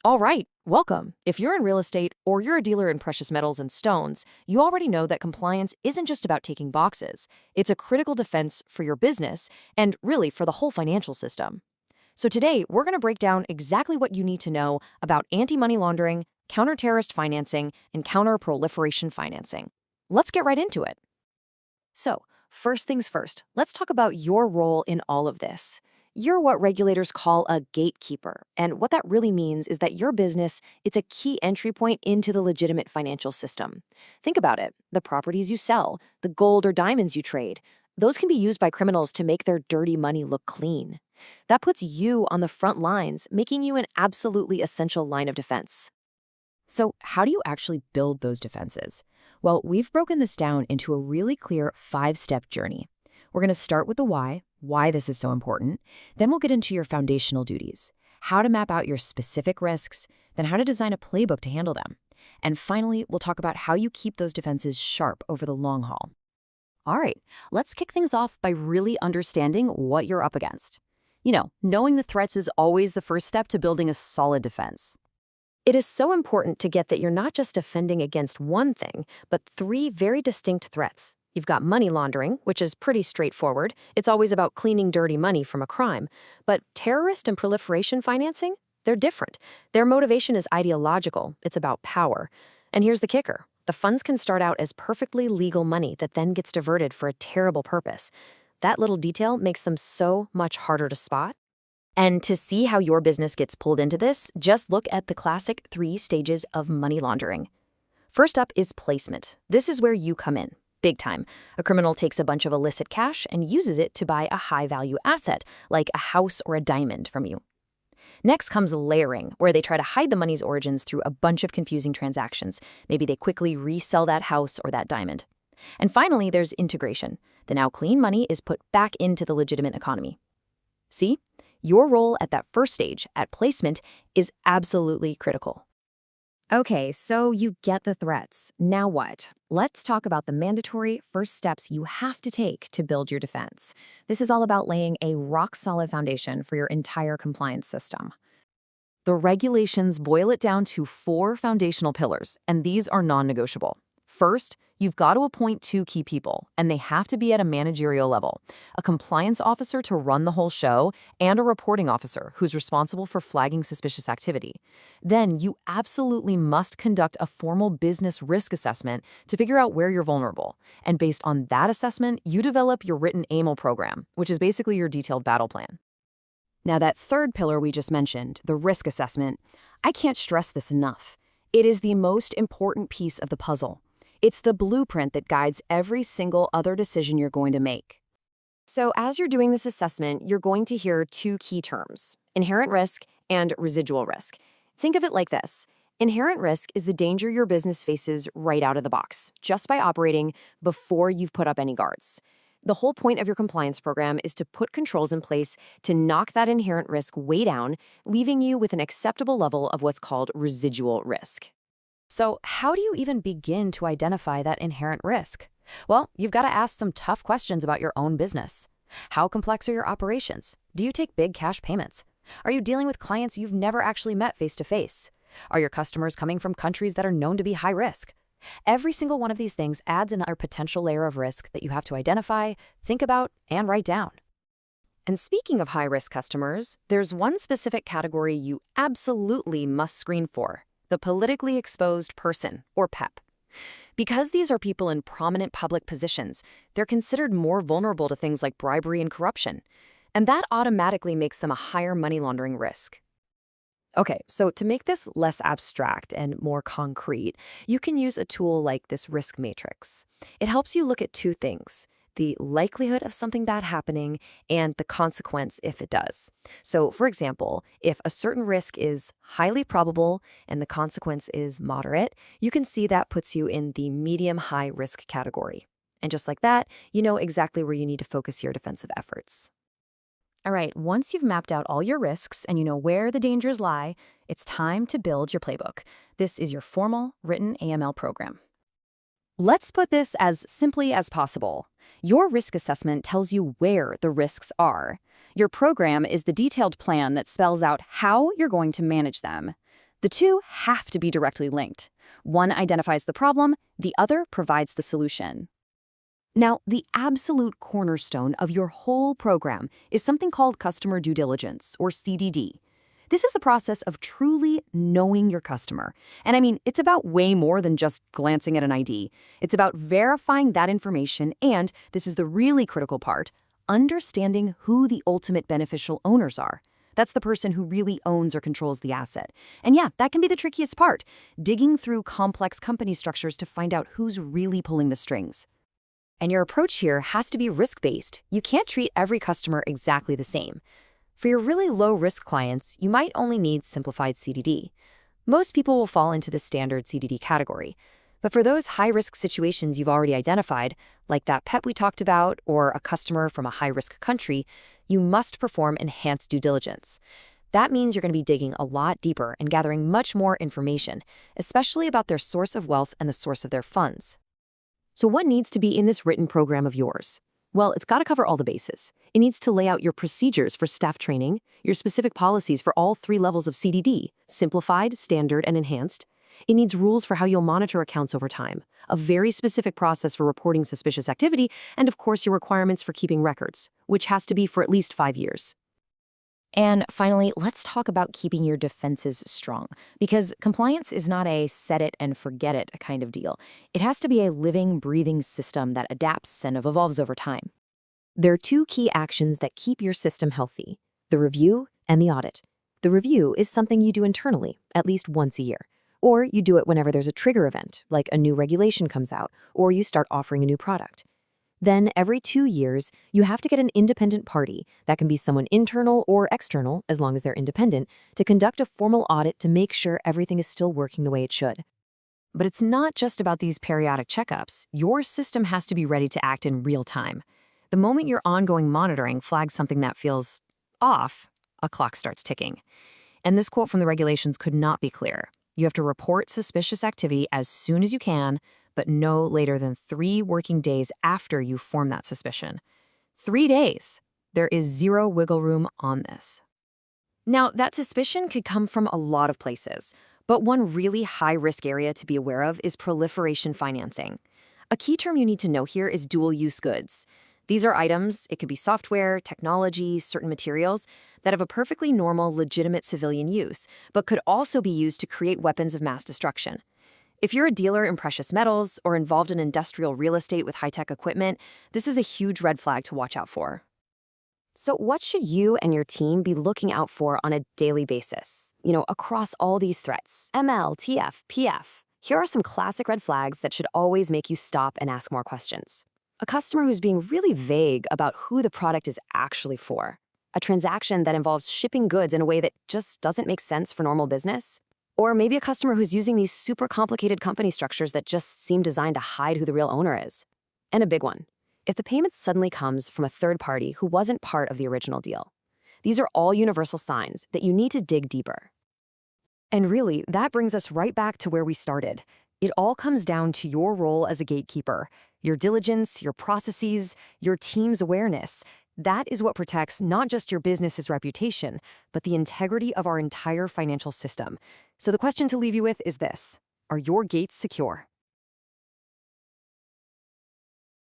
All right, welcome. If you're in real estate or you're a dealer in precious metals and stones, you already know that compliance isn't just about taking boxes. It's a critical defense for your business and really for the whole financial system. So today, we're going to break down exactly what you need to know about anti-money laundering, counter-terrorist financing, and counter-proliferation financing. Let's get right into it. So, first things first, let's talk about your role in all of this. You're what regulators call a gatekeeper, and what that really means is that your business, it's a key entry point into the legitimate financial system. Think about it. The properties you sell, the gold or diamonds you trade, those can be used by criminals to make their dirty money look clean. That puts you on the front lines, making you an absolutely essential line of defense. So how do you actually build those defenses? Well, we've broken this down into a really clear 5-step journey. We're going to start with the why this is so important. Then we'll get into your foundational duties, how to map out your specific risks, then how to design a playbook to handle them. And finally, we'll talk about how you keep those defenses sharp over the long haul. All right, let's kick things off by really understanding what you're up against. Knowing the threats is always the first step to building a solid defense. It is so important to get that you're not just defending against one thing, but 3 very distinct threats. You've got money laundering, which is pretty straightforward. It's always about cleaning dirty money from a crime. But terrorist and proliferation financing? They're different. Their motivation is ideological. It's about power. And here's the kicker. The funds can start out as perfectly legal money that then gets diverted for a terrible purpose. That little detail makes them so much harder to spot. And to see how your business gets pulled into this, just look at the classic 3 stages of money laundering. First up is placement. This is where you come in. Big time. A criminal takes a bunch of illicit cash and uses it to buy a high-value asset, like a house or a diamond from you. Next comes layering, where they try to hide the money's origins through a bunch of confusing transactions. Maybe they quickly resell that house or that diamond. And finally, there's integration. The now clean money is put back into the legitimate economy. See? Your role at that first stage, at placement, is absolutely critical. Okay, so you get the threats. Now what? Let's talk about the mandatory first steps you have to take to build your defense. This is all about laying a rock-solid foundation for your entire compliance system. The regulations boil it down to 4 foundational pillars, and these are non-negotiable. First, you've got to appoint 2 key people, and they have to be at a managerial level: a compliance officer to run the whole show, and a reporting officer who's responsible for flagging suspicious activity. Then you absolutely must conduct a formal business risk assessment to figure out where you're vulnerable. And based on that assessment, you develop your written AML program, which is basically your detailed battle plan. Now, that third pillar we just mentioned, the risk assessment, I can't stress this enough. It is the most important piece of the puzzle. It's the blueprint that guides every single other decision you're going to make. So as you're doing this assessment, you're going to hear 2 key terms: inherent risk and residual risk. Think of it like this. Inherent risk is the danger your business faces right out of the box, just by operating before you've put up any guards. The whole point of your compliance program is to put controls in place to knock that inherent risk way down, leaving you with an acceptable level of what's called residual risk. So how do you even begin to identify that inherent risk? Well, you've got to ask some tough questions about your own business. How complex are your operations? Do you take big cash payments? Are you dealing with clients you've never actually met face-to-face? Are your customers coming from countries that are known to be high risk? Every single one of these things adds another potential layer of risk that you have to identify, think about, and write down. And speaking of high-risk customers, there's one specific category you absolutely must screen for: the politically exposed person, or PEP. Because these are people in prominent public positions, they're considered more vulnerable to things like bribery and corruption, and that automatically makes them a higher money laundering risk. Okay, so to make this less abstract and more concrete, you can use a tool like this risk matrix. It helps you look at 2 things: the likelihood of something bad happening and the consequence if it does. So, for example, if a certain risk is highly probable and the consequence is moderate, you can see that puts you in the medium-high risk category. And just like that, you know exactly where you need to focus your defensive efforts. All right, once you've mapped out all your risks and you know where the dangers lie, it's time to build your playbook. This is your formal, written AML program. Let's put this as simply as possible. Your risk assessment tells you where the risks are. Your program is the detailed plan that spells out how you're going to manage them. The two have to be directly linked. One identifies the problem, the other provides the solution. Now, the absolute cornerstone of your whole program is something called customer due diligence, or CDD. This is the process of truly knowing your customer. And I mean, it's about way more than just glancing at an ID. It's about verifying that information and, this is the really critical part, understanding who the ultimate beneficial owners are. That's the person who really owns or controls the asset. And yeah, that can be the trickiest part, digging through complex company structures to find out who's really pulling the strings. And your approach here has to be risk-based. You can't treat every customer exactly the same. For your really low-risk clients, you might only need simplified CDD. Most people will fall into the standard CDD category. But for those high-risk situations you've already identified, like that pet we talked about or a customer from a high-risk country, you must perform enhanced due diligence. That means you're going to be digging a lot deeper and gathering much more information, especially about their source of wealth and the source of their funds. So what needs to be in this written program of yours? Well, it's got to cover all the bases. It needs to lay out your procedures for staff training, your specific policies for all 3 levels of CDD, simplified, standard, and enhanced. It needs rules for how you'll monitor accounts over time, a very specific process for reporting suspicious activity, and of course your requirements for keeping records, which has to be for at least 5 years. And finally, let's talk about keeping your defenses strong, because compliance is not a set it and forget it kind of deal. It has to be a living, breathing system that adapts and evolves over time. There are 2 key actions that keep your system healthy: the review and the audit. The review is something you do internally, at least once a year. Or you do it whenever there's a trigger event, like a new regulation comes out, or you start offering a new product. Then, every 2 years, you have to get an independent party, that can be someone internal or external, as long as they're independent, to conduct a formal audit to make sure everything is still working the way it should. But it's not just about these periodic checkups. Your system has to be ready to act in real time. The moment your ongoing monitoring flags something that feels off, a clock starts ticking. And this quote from the regulations could not be clearer. You have to report suspicious activity as soon as you can, but no later than 3 working days after you form that suspicion. 3 days. There is 0 wiggle room on this. Now, that suspicion could come from a lot of places, but one really high-risk area to be aware of is proliferation financing. A key term you need to know here is dual-use goods. These are items, it could be software, technology, certain materials, that have a perfectly normal, legitimate civilian use, but could also be used to create weapons of mass destruction. If you're a dealer in precious metals or involved in industrial real estate with high-tech equipment, this is a huge red flag to watch out for. So what should you and your team be looking out for on a daily basis? Across all these threats: ML, TF, PF. Here are some classic red flags that should always make you stop and ask more questions. A customer who's being really vague about who the product is actually for. A transaction that involves shipping goods in a way that just doesn't make sense for normal business. Or maybe a customer who's using these super complicated company structures that just seem designed to hide who the real owner is. And a big one: if the payment suddenly comes from a third party who wasn't part of the original deal. These are all universal signs that you need to dig deeper. And really, that brings us right back to where we started. It all comes down to your role as a gatekeeper, your diligence, your processes, your team's awareness. That is what protects not just your business's reputation, but the integrity of our entire financial system. So the question to leave you with is this: are your gates secure?